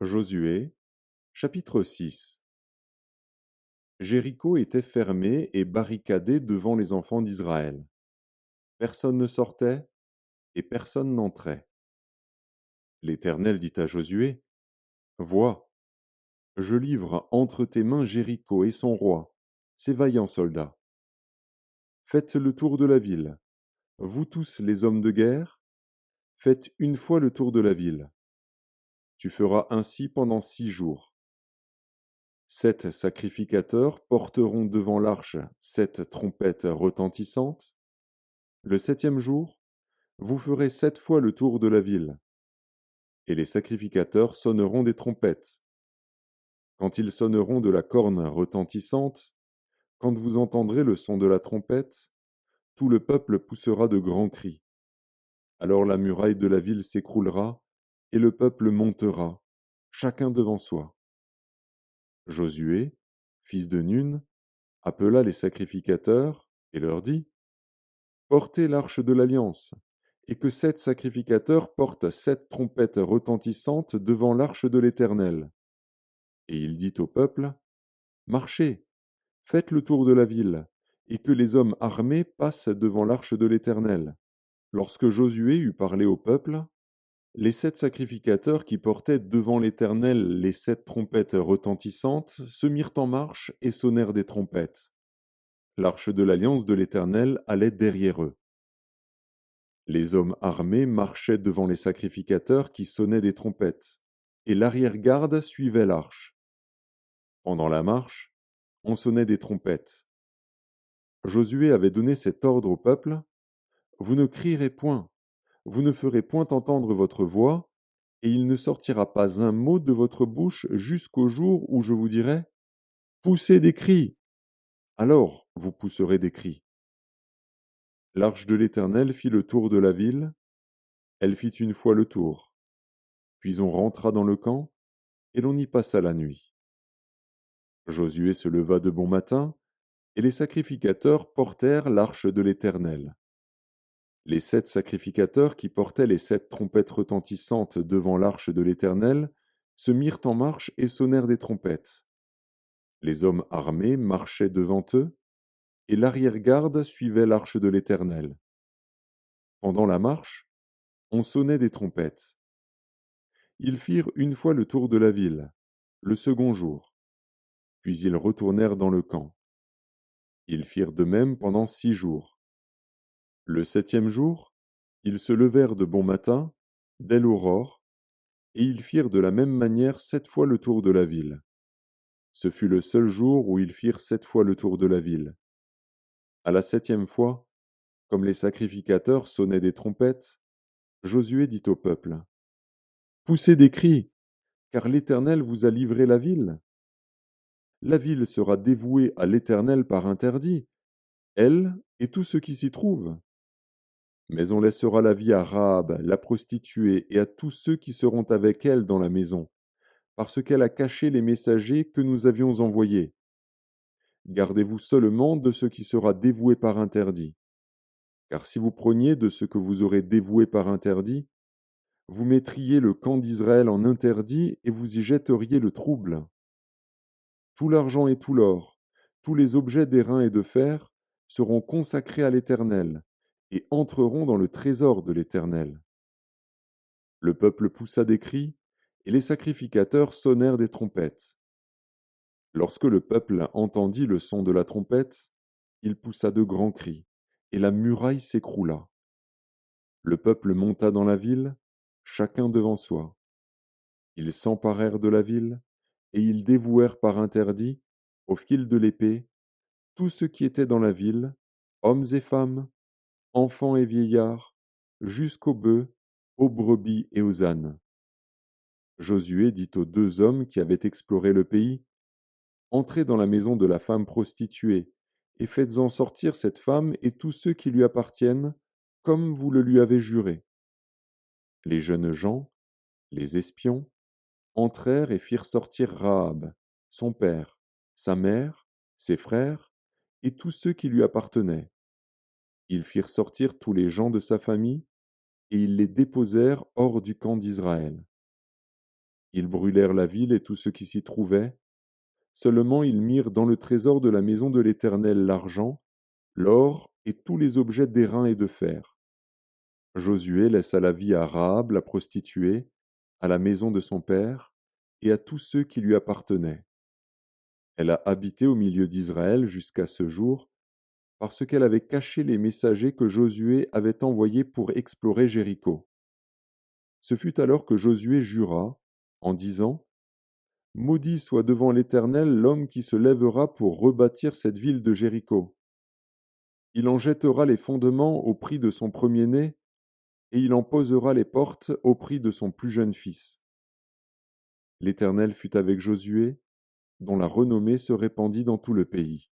Josué, chapitre 6. Jéricho était fermé et barricadé devant les enfants d'Israël. Personne ne sortait et personne n'entrait. L'Éternel dit à Josué, vois, je livre entre tes mains Jéricho et son roi, ses vaillants soldats. Faites le tour de la ville, vous tous les hommes de guerre, faites une fois le tour de la ville. Tu feras ainsi pendant 6 jours. 7 sacrificateurs porteront devant l'arche 7 trompettes retentissantes. Le 7e jour, vous ferez 7 fois le tour de la ville, et les sacrificateurs sonneront des trompettes. Quand ils sonneront de la corne retentissante, quand vous entendrez le son de la trompette, tout le peuple poussera de grands cris. Alors la muraille de la ville s'écroulera, et le peuple montera, chacun devant soi. Josué, fils de Nun, appela les sacrificateurs et leur dit, portez l'arche de l'alliance, et que 7 sacrificateurs portent 7 trompettes retentissantes devant l'arche de l'Éternel. Et il dit au peuple, marchez, faites le tour de la ville, et que les hommes armés passent devant l'arche de l'Éternel. Lorsque Josué eut parlé au peuple, les 7 sacrificateurs qui portaient devant l'Éternel les 7 trompettes retentissantes se mirent en marche et sonnèrent des trompettes. L'arche de l'alliance de l'Éternel allait derrière eux. Les hommes armés marchaient devant les sacrificateurs qui sonnaient des trompettes, et l'arrière-garde suivait l'arche. Pendant la marche, on sonnait des trompettes. Josué avait donné cet ordre au peuple, vous ne crierez point, vous ne ferez point entendre votre voix, et il ne sortira pas un mot de votre bouche jusqu'au jour où je vous dirai, poussez des cris. Alors vous pousserez des cris. L'arche de l'Éternel fit le tour de la ville, elle fit une fois le tour. Puis on rentra dans le camp, et l'on y passa la nuit. Josué se leva de bon matin, et les sacrificateurs portèrent l'arche de l'Éternel. Les 7 sacrificateurs qui portaient les 7 trompettes retentissantes devant l'arche de l'Éternel se mirent en marche et sonnèrent des trompettes. Les hommes armés marchaient devant eux, et l'arrière-garde suivait l'arche de l'Éternel. Pendant la marche, on sonnait des trompettes. Ils firent une fois le tour de la ville, le second jour. Puis ils retournèrent dans le camp. Ils firent de même pendant 6 jours. Le 7e jour, ils se levèrent de bon matin, dès l'aurore, et ils firent de la même manière 7 fois le tour de la ville. Ce fut le seul jour où ils firent 7 fois le tour de la ville. À la 7e fois, comme les sacrificateurs sonnaient des trompettes, Josué dit au peuple, poussez des cris, car l'Éternel vous a livré la ville. La ville sera dévouée à l'Éternel par interdit, elle et tous ceux qui s'y trouvent. Mais on laissera la vie à Rahab, la prostituée, et à tous ceux qui seront avec elle dans la maison, parce qu'elle a caché les messagers que nous avions envoyés. Gardez-vous seulement de ce qui sera dévoué par interdit. Car si vous preniez de ce que vous aurez dévoué par interdit, vous mettriez le camp d'Israël en interdit et vous y jetteriez le trouble. Tout l'argent et tout l'or, tous les objets d'airain et de fer seront consacrés à l'Éternel et entreront dans le trésor de l'Éternel. Le peuple poussa des cris, et les sacrificateurs sonnèrent des trompettes. Lorsque le peuple entendit le son de la trompette, il poussa de grands cris, et la muraille s'écroula. Le peuple monta dans la ville, chacun devant soi. Ils s'emparèrent de la ville, et ils dévouèrent par interdit, au fil de l'épée, tout ce qui était dans la ville, hommes et femmes, enfants et vieillards, jusqu'aux bœufs, aux brebis et aux ânes. Josué dit aux 2 hommes qui avaient exploré le pays, entrez dans la maison de la femme prostituée, et faites-en sortir cette femme et tous ceux qui lui appartiennent, comme vous le lui avez juré. Les jeunes gens, les espions, entrèrent et firent sortir Rahab, son père, sa mère, ses frères, et tous ceux qui lui appartenaient. Ils firent sortir tous les gens de sa famille, et ils les déposèrent hors du camp d'Israël. Ils brûlèrent la ville et tout ce qui s'y trouvait. Seulement ils mirent dans le trésor de la maison de l'Éternel l'argent, l'or et tous les objets d'airain et de fer. Josué laissa la vie à Rahab, la prostituée, à la maison de son père, et à tous ceux qui lui appartenaient. Elle a habité au milieu d'Israël jusqu'à ce jour, parce qu'elle avait caché les messagers que Josué avait envoyés pour explorer Jéricho. Ce fut alors que Josué jura, en disant: Maudit soit devant l'Éternel l'homme qui se lèvera pour rebâtir cette ville de Jéricho. Il en jettera les fondements au prix de son premier-né, et il en posera les portes au prix de son plus jeune fils. L'Éternel fut avec Josué, dont la renommée se répandit dans tout le pays.